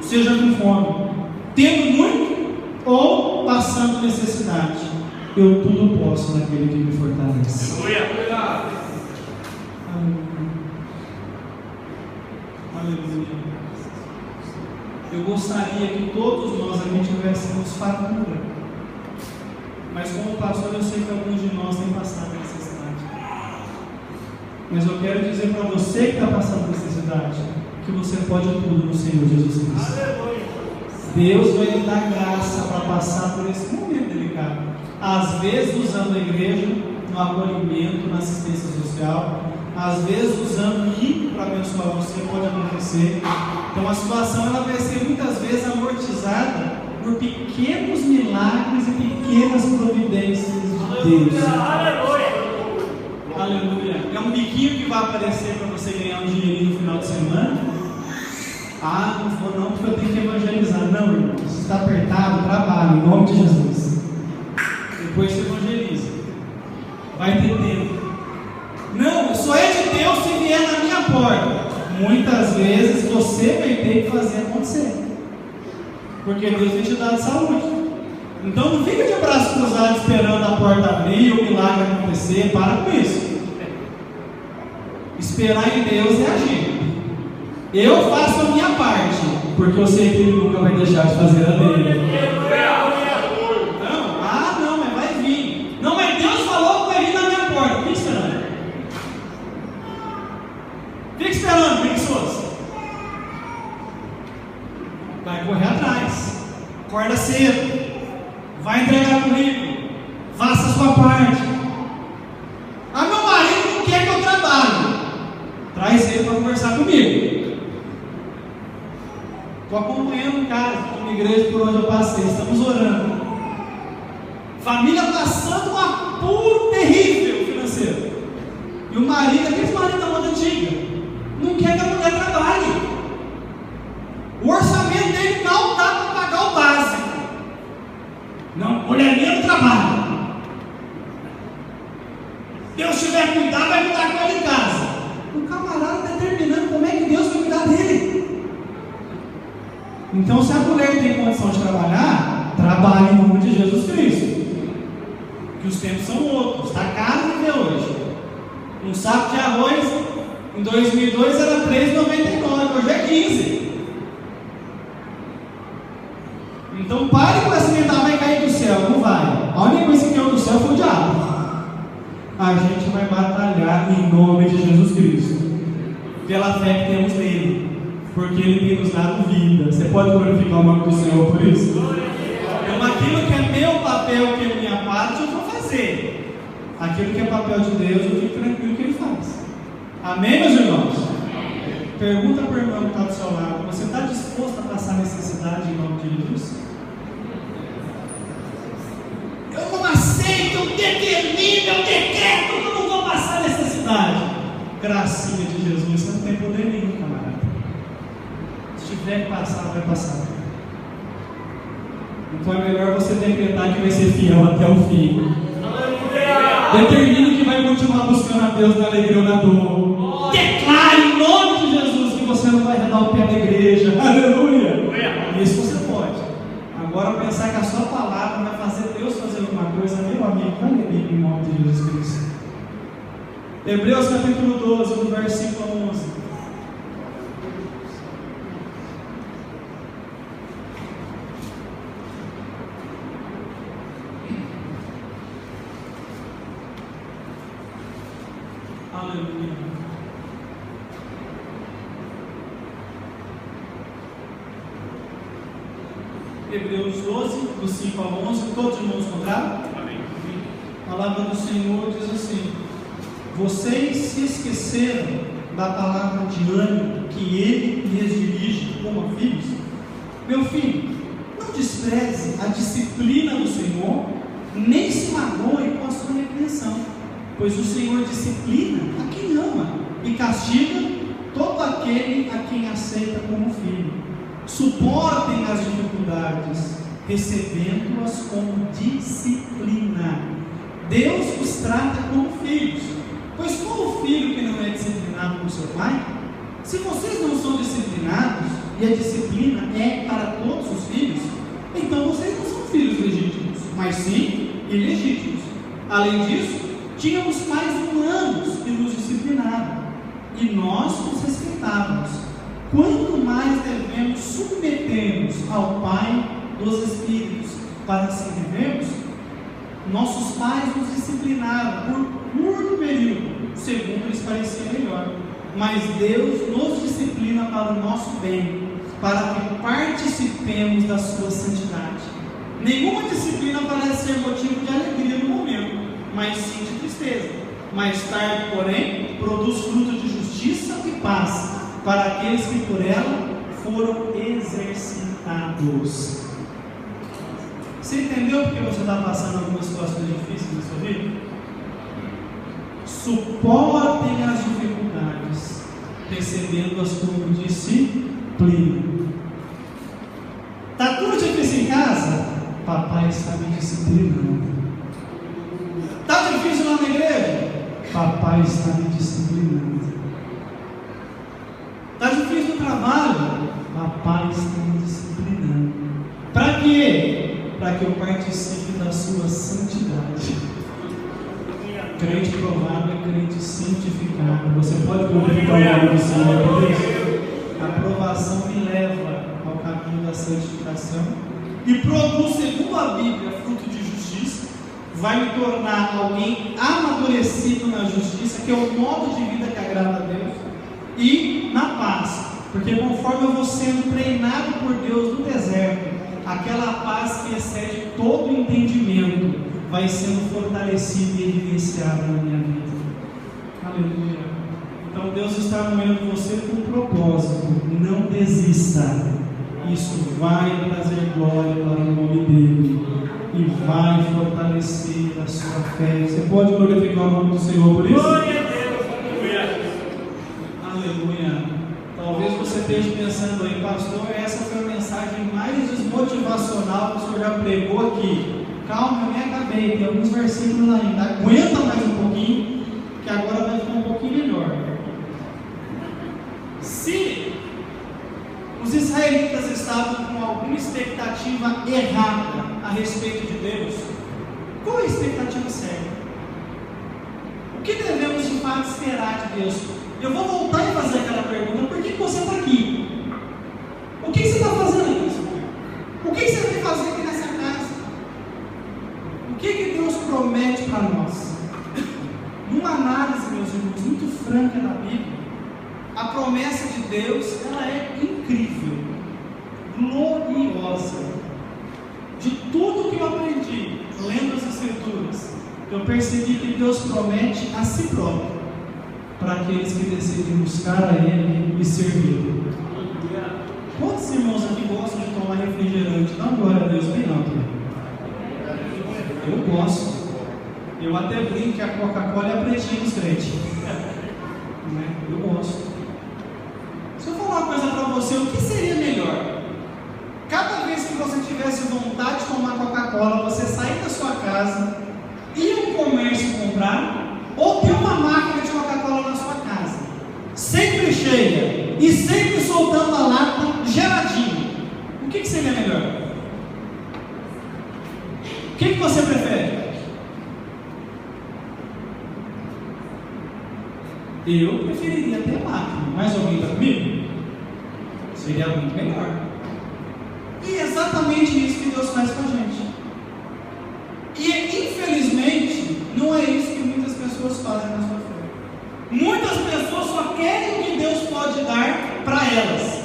seja com fome, tendo muito ou passando necessidade. Eu tudo posso naquele que me fortalece. Aleluia. Aleluia. Eu gostaria que todos nós aqui tivéssemos fartura, mas como pastor eu sei que alguns de nós têm passado necessidade. Mas eu quero dizer para você que está passando necessidade, que você pode tudo no Senhor Jesus Cristo. Aleluia. Deus vai lhe dar graça para passar por esse momento delicado. Às vezes usando a igreja no acolhimento, na assistência social, às vezes usando o rico para abençoar você, pode acontecer. Então a situação ela vai ser muitas vezes amortizada por pequenos milagres e pequenas providências de Deus. Aleluia! Aleluia! É um biquinho que vai aparecer para você ganhar um dinheirinho no final de semana. Ah, não vou não, porque eu tenho que evangelizar. Não, irmão, se está apertado, trabalha, em nome de Jesus. Depois você evangeliza. Vai ter tempo. Não, só é de Deus se vier na minha porta. Muitas vezes você vai ter que fazer acontecer, porque Deus tem te dado saúde. Então não fica de braço cruzado esperando a porta abrir, o milagre acontecer. Para com isso. Esperar em Deus é agir. Eu faço a minha parte, porque eu sei que Ele nunca vai deixar de fazer a dele. Não, mas vai vir. Não, mas Deus falou que vai vir na minha porta. O que será? acorda cedo, vai entregar currículo, faça a sua parte. Ah, meu marido não quer que eu trabalhe. Traz ele para conversar comigo. Estou acompanhando um caso de uma igreja por onde eu passei, estamos orando. Família passando um apuro terrível financeiro. E o marido, aqueles maridos da moda antiga, não quer que a mulher trabalhe. O orçamento dele não dá para pagar o básico. Não, mulher minha não trabalha. Deus tiver cuidado, vai cuidar com ele em casa. O camarada determinando como é que Deus vai cuidar dele. Então, se a mulher tem condição de trabalhar, trabalhe em nome de Jesus Cristo. Que os tempos são outros. Está caro viver hoje. Um saco de arroz em 2002 era R$3,99, hoje é 15. Então pare com essa mental, vai cair do céu, não vai. A única coisa que caiu do céu foi o diabo. A gente vai batalhar em nome de Jesus Cristo, pela fé que temos nele, porque ele tem nos dado vida. Você pode glorificar o nome do Senhor por isso? Então aquilo que é meu papel, que é minha parte, eu vou fazer. Aquilo que é papel de Deus, eu fico tranquilo que ele faz. Amém, meus irmãos? Pergunta para o irmão que está do seu lado: você está disposto a passar necessidade em nome de Jesus? Eu não aceito, eu determino, eu decreto que eu não vou passar necessidade. Gracinha de Jesus, você não tem poder nenhum, camarada. Se tiver que passar, vai passar. Então é melhor você decretar que vai ser fiel até o fim. Determine que vai continuar buscando a Deus na alegria ou na dor. Declare em nome de Jesus que você não vai redar o pé da igreja. Aleluia! Isso você pode. Agora pensar que a sua palavra vai fazer Deus fazer alguma coisa, meu amigo, vai ler em nome de Jesus Cristo. Hebreus capítulo 12, do versículo 11. Aleluia. Hebreus 12, do 5 ao 11, todos os irmãos encontraram? Amém. A palavra do Senhor diz assim: vocês se esqueceram da palavra de ânimo que Ele lhes dirige como a filhos? Meu filho, não despreze a disciplina do Senhor, nem se magoe com a sua repreensão, pois o Senhor disciplina a quem ama e castiga todo aquele a quem aceita como filho. Suportem as dificuldades, recebendo-as como disciplina. Deus os trata como filhos, pois qual filho que não é disciplinado por seu pai? Se vocês não são disciplinados, e a disciplina é para todos os filhos, então vocês não são filhos legítimos, mas sim ilegítimos. Além disso, tínhamos pais humanos que nos disciplinavam, e nós os respeitávamos. Quanto mais devemos submeter-nos ao Pai dos Espíritos para assim vivermos? Nossos pais nos disciplinaram por curto período, segundo lhes parecia melhor, mas Deus nos disciplina para o nosso bem, para que participemos da sua santidade. Nenhuma disciplina parece ser motivo de alegria no momento, mas sim de tristeza. Mais tarde, porém, produz fruto de justiça e paz para aqueles que por ela foram exercitados. Você entendeu porque você está passando algumas situações difíceis na sua vida? Suportem as dificuldades, recebendo-as como disciplina. Está tudo difícil em casa? Papai está me disciplinando. Está difícil lá na igreja? Papai está me disciplinando. Está difícil no trabalho? Papai está me disciplinando. Para quê? Para que eu participe da sua santidade. Crente provado é crente santificado. Você pode glorificar o nome do Senhor por isso? A aprovação me leva ao caminho da santificação e produz, segundo a Bíblia, fruto de justiça. Vai me tornar alguém amadurecido na justiça, que é o modo de vida que agrada a Deus, e na paz, porque conforme eu vou sendo treinado por Deus no deserto, aquela paz que excede todo o entendimento vai sendo fortalecida e evidenciada na minha vida. Aleluia. Então Deus está movendo você com um propósito. Não desista. Isso vai trazer glória para o nome dele e vai fortalecer a sua fé. Você pode glorificar o nome do Senhor por isso? Glória a Deus. Aleluia. Talvez você esteja pensando aí, pastor, essa foi a mensagem mais desmotivacional que o senhor já pregou aqui. Calma, eu nem acabei, tem alguns versículos ainda. Aguenta mais um pouquinho, que agora vai ficar um pouquinho melhor. Se os israelitas estavam com alguma expectativa errada a respeito de Deus, qual é a expectativa certa? O que devemos de fato esperar de Deus? Eu vou voltar e fazer aquela pergunta: por que você está aqui? O que você está fazendo aqui, Senhor? O que você vai fazer aqui nessa casa? O que Deus promete para nós? Numa análise, meus irmãos, muito franca da Bíblia, a promessa de Deus, ela é incrível, gloriosa. De tudo que eu aprendi lendo as Escrituras, eu percebi que Deus promete a si próprio para aqueles que decidem buscar a Ele e servir. Quantos irmãos aqui gostam de tomar refrigerante? Dá glória a Deus bem alto. Eu gosto. Eu até brinco que a Coca-Cola é a pretinha dos crentes. Eu gosto. Se eu falar uma coisa para você, o que seria melhor? Cada vez que você tivesse vontade de tomar Coca-Cola, você sair da sua casa, ir ao comércio comprar, ou ter uma máquina de Coca-Cola na sua casa, sempre cheia e sempre soltando a lata geladinha, o que seria melhor? O que você prefere? Eu preferiria ter a máquina, mas alguém está comigo? Seria muito melhor. E é exatamente isso que Deus faz com a gente. E infelizmente, não é isso que muitas pessoas fazem na sua fé. Muitas pessoas só querem o que Deus pode dar para elas.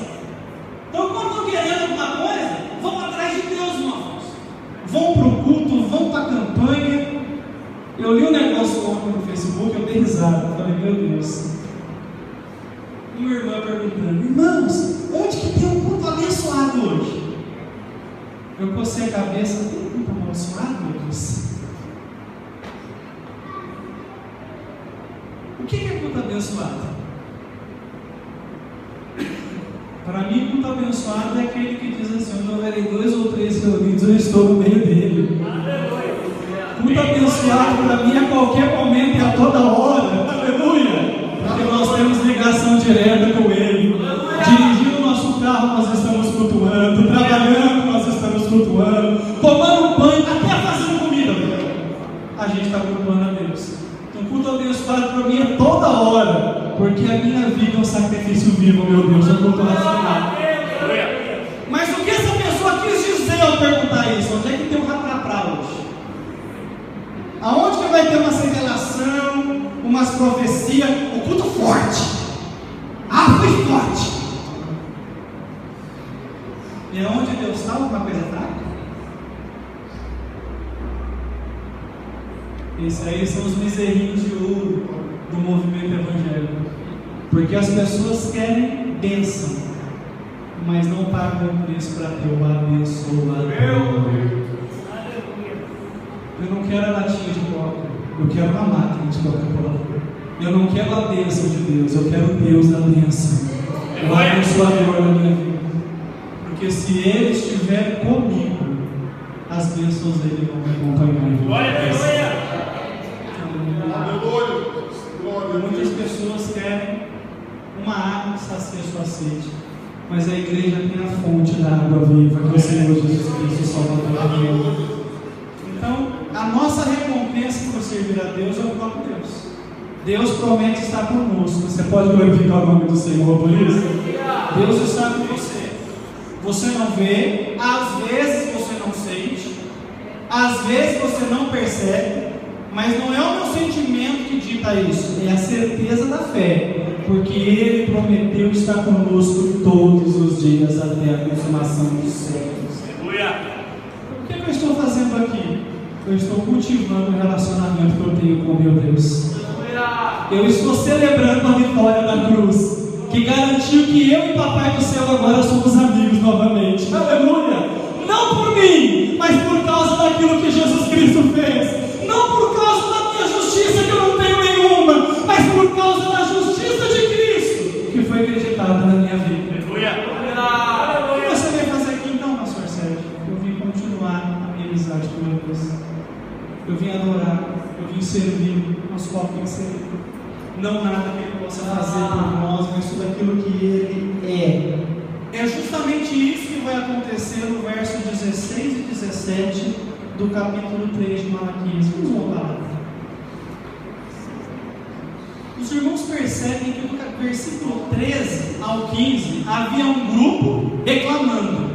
Então, quando estão querendo alguma coisa, vão atrás de Deus, irmãos. Vão para o culto, vão para a campanha. Eu li um negócio ontem no Facebook, eu dei risada. Falei, meu Deus. E uma irmã perguntando: irmãos, onde que tem um culto abençoado hoje? Eu cocei a cabeça: tem um culto abençoado, meu Deus? O que é culto abençoado? Para mim, culto abençoado é aquele que diz assim: onde houverem 2 ou 3 reunidos, eu estou no meio dele. Culto abençoado para mim a qualquer momento e a toda hora. Aleluia! Porque nós temos ligação direta com Ele. Dirigindo o nosso carro, nós estamos cultuando. Trabalhando, nós estamos cultuando. Tomando um banho, até fazendo comida. A gente está cultuando a Deus. Então, culto abençoado para mim é toda hora. Porque a minha vida é um sacrifício vivo, meu Deus. Eu culto racional. Mas o que essa pessoa quis dizer ao perguntar isso? Onde é que tem um raprapra hoje? Aonde que vai ter uma revelação, umas profecias, o culto forte? Foi forte. E aonde Deus está, alguma coisa fraca? Esses aí são os miserinhos de ouro do movimento evangélico. Porque as pessoas querem bênção, mas não pagam o preço para ter o abençoador. Eu não quero a latinha de coca, eu quero uma máquina de Coca-Cola. Eu não quero a bênção de Deus, eu quero Deus da bênção, o abençoador na minha vida. Porque se Ele estiver comigo, as bênçãos dele vão me acompanhar. Muitas pessoas querem uma água que sacia sua sede, mas a igreja tem a fonte da água viva, que é o Senhor Jesus Cristo, o Salvador da vida. Então, a nossa recompensa por servir a Deus é o próprio Deus. Deus promete estar conosco. Você pode glorificar o nome do Senhor por isso? Deus está com você. Você não vê, às vezes você não sente, às vezes você não percebe, mas não é o meu sentimento que dita isso, é a certeza da fé, porque Ele prometeu estar conosco todos os dias até a consumação dos séculos. eu estou cultivando o relacionamento que eu tenho com meu Deus. Eu estou celebrando a vitória da cruz, que garantiu que eu e Papai do Céu agora somos amigos novamente. Aleluia! Não por mim, mas por causa daquilo que Jesus Cristo fez. Não por causa da minha justiça, que eu não tenho nenhuma, mas por causa da justiça de Cristo, que foi acreditada na minha vida. Aleluia! O que você veio fazer aqui então, pastor Sérgio? Eu vim continuar a minha amizade com meu Deus. Eu vim adorar, eu vim servir, nosso qual tem que servir. Não nada que Ele possa fazer por nós, mas tudo aquilo que Ele é. É justamente isso que vai acontecer no verso 16 e 17 do capítulo 3 de Malaquias. Vamos voltar lá. Os irmãos percebem que do versículo 13 ao 15 havia um grupo reclamando,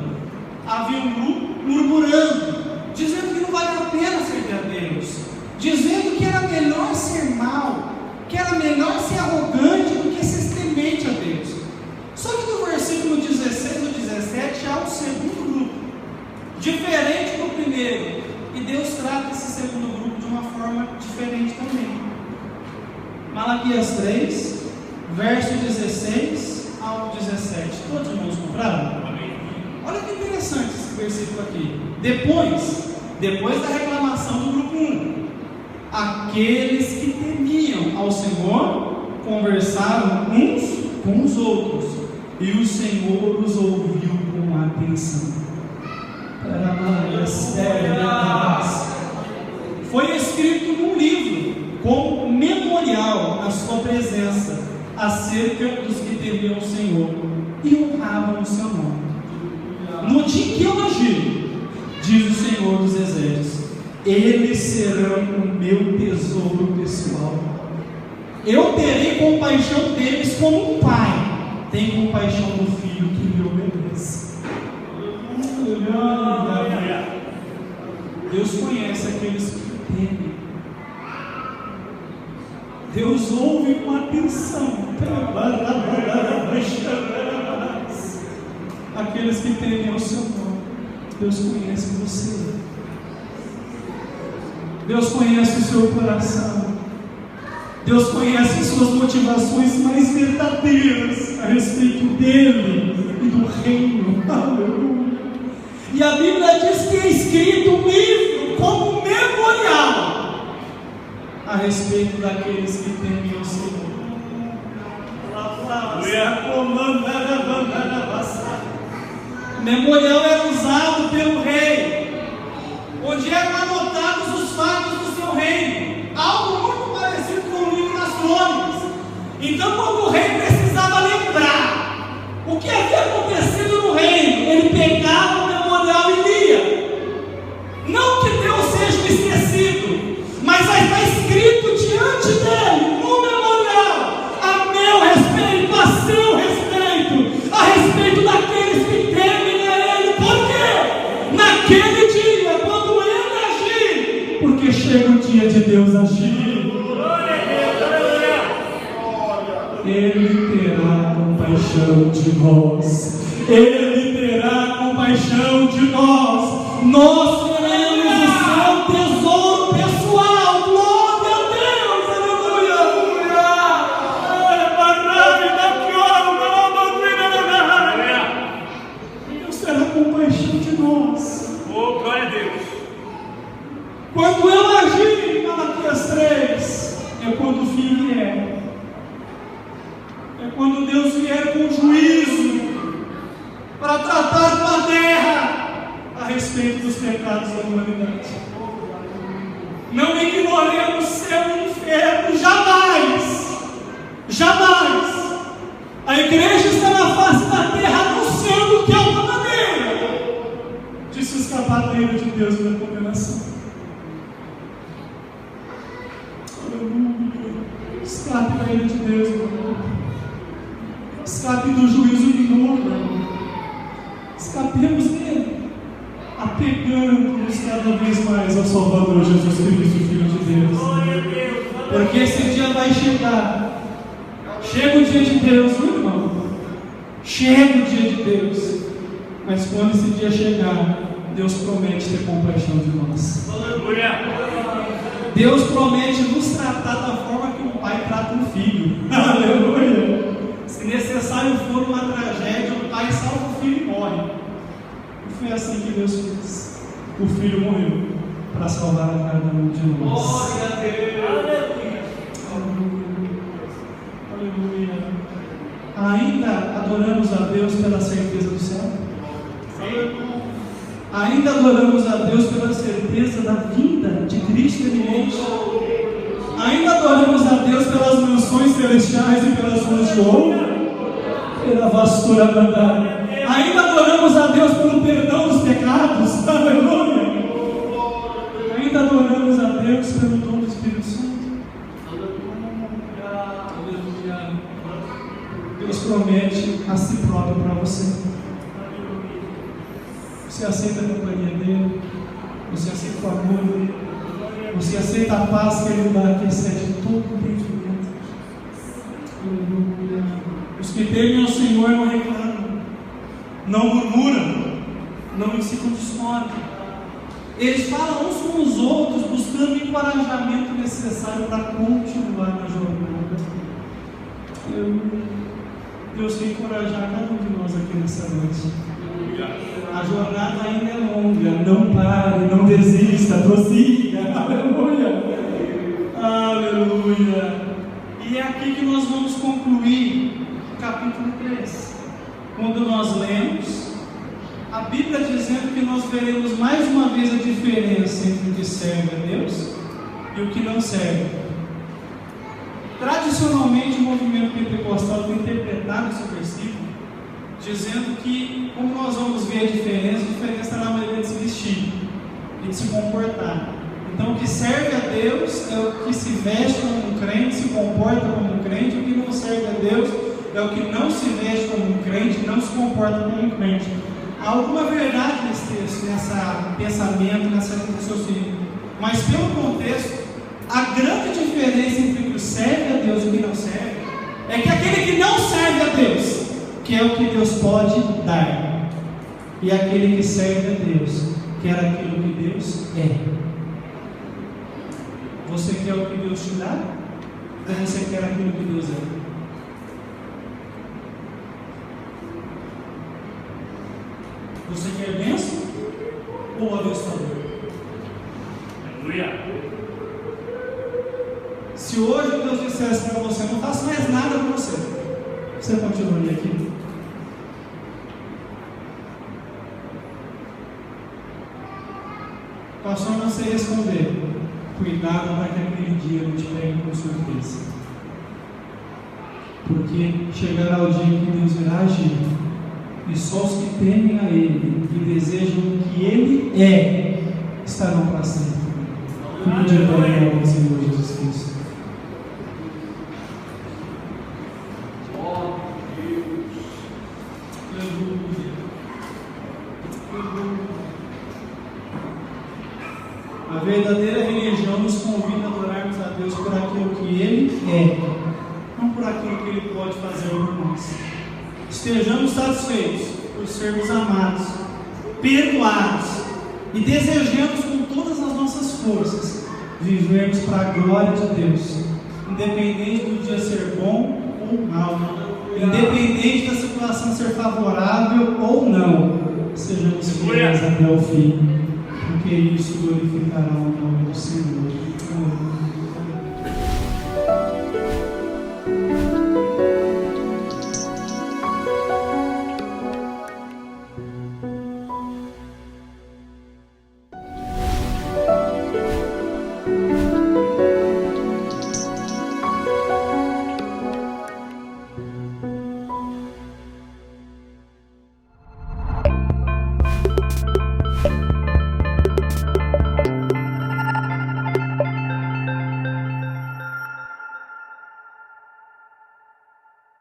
havia um grupo murmurando, dizendo que não vale a pena servir a Deus, dizendo que era melhor ser mau, que era melhor ser arrogante do que ser temente a Deus. Só que no versículo 16 ou 17 há um segundo grupo, diferente do primeiro, e Deus trata esse segundo grupo de uma forma diferente também. Malaquias 3, verso 16 ao 17. Todos os irmãos compraram? Olha que interessante esse versículo aqui. Depois da reclamação do grupo 1, aqueles que temiam ao Senhor conversaram uns com os outros, e o Senhor os ouviu com atenção. Foi escrito num livro como memorial na sua presença acerca dos que temiam o Senhor e honravam o seu nome. No dia que eu agir, diz o Senhor dos Exércitos, eles serão o meu tesouro pessoal. Eu terei compaixão deles como um pai tem compaixão do filho que lhe obedece. Deus conhece aqueles que temem. Deus ouve com atenção aqueles que temem ao seu nome. Deus conhece você. Deus conhece o seu coração. Deus conhece suas motivações mais verdadeiras a respeito dele e do reino. Aleluia. E a Bíblia diz que é escrito um livro como memorial a respeito daqueles que temem o Senhor. Memorial era usado pelo rei, onde eram anotados os fatos do seu reino, algo muito parecido com o livro das crônicas. Então, quando o rei precisava lembrar o que havia acontecido no reino, ele pegava o memorial e lia. Não que Deus seja esquecido, mas está escrito diante dele, no memorial, a meu respeito, a seu respeito, a respeito daqueles que temem a Ele. Por quê? Naquele dia, quando Ele agir, porque chega o dia de Deus agir, Ele terá compaixão de nós. Ele terá compaixão de nós. Nós seremos o seu tesouro pessoal. Glória a Deus, aleluia. Deus terá compaixão de nós. Oh, glória a Deus. Quando eu agir em Malaquias 3, é quando o fim vier. É quando Deus vier com juízo para tratar com a terra a respeito dos pecados da humanidade. Não ignoremos céu e inferno, jamais, jamais. A igreja está na face da terra anunciando que é uma maneira de se escapar da ira de Deus e da condenação. Aleluia. Escape da ira de Deus, meu irmão. Escape do juízo vindouro, meu irmão. Escapemos dele, apegando-nos cada vez mais ao Salvador Jesus Cristo, Filho de Deus. Porque esse dia vai chegar. Chega o dia de Deus, meu irmão. Chega o dia de Deus. Mas quando esse dia chegar, Deus promete ter compaixão de nós. Deus promete nos tratar da forma que um pai trata um filho. Aleluia! Se necessário for uma tragédia, o pai salva o filho e morre. E foi assim que Deus fez. O filho morreu para salvar a cada um de nós. Glória a Deus! Aleluia! Ainda adoramos a Deus pela certeza do céu? Ainda adoramos a Deus pela certeza da vinda de Cristo eminente? Ainda adoramos a Deus pelas mansões celestiais e pelas ruas de ouro? Pela vastura bandada? Ainda adoramos a Deus pelo perdão dos pecados? Aleluia! Ainda adoramos a Deus pelo dom do Espírito Santo? Aleluia! Deus promete a si próprio para você. Você aceita a companhia dele? Você aceita o amor dele? Você aceita a paz que ele dá, que excede todo o entendimento? Os que temem ao Senhor não reclamam, não murmuram, não incitam discórdia. Eles falam uns com os outros, buscando o encorajamento necessário para continuar na jornada. Deus quer encorajar cada um de nós aqui nessa noite. A jornada ainda é longa. Não pare, não desista, prossiga. Aleluia! Aleluia! E é aqui que nós vamos concluir o capítulo 3. Quando nós lemos a Bíblia dizendo que nós veremos mais uma vez a diferença entre o que serve a Deus e o que não serve. Tradicionalmente, o movimento pentecostal tem interpretado esse versículo dizendo que, como nós vamos ver a diferença está na maneira de se vestir e de se comportar. Então, o que serve a Deus é o que se veste como um crente, se comporta como um crente. O que não serve a Deus é o que não se veste como um crente, não se comporta como um crente. Há alguma verdade nesse texto, nesse pensamento, nessa raciocínio. Mas, pelo contexto, a grande diferença entre o que serve a Deus e o que não serve é que aquele que não serve a Deus quer o que Deus pode dar, e aquele que serve a Deus quer aquilo que Deus é. Você quer o que Deus te dá? Ou você quer aquilo que Deus é? Você quer bênção ou abençoador? Aleluia! Se hoje Deus dissesse para você, não faço mais nada para você, você continuaria aqui? Pastor, não sei responder. Cuidado para que aquele dia não te pegue com surpresa. Porque chegará o dia em que Deus irá agir, e só os que temem a Ele e desejam o que Ele é estarão para sempre. Fique de pé ao Senhor Jesus Cristo. A verdadeira religião nos convida a adorarmos a Deus por aquilo que Ele é, não por aquilo que Ele pode fazer por nós. Estejamos satisfeitos por sermos amados, perdoados e desejamos com todas as nossas forças vivermos para a glória de Deus, independente do dia ser bom ou mal, independente da situação ser favorável ou não. Sejamos fiéis até o fim, porque isso glorificará o nome do Senhor.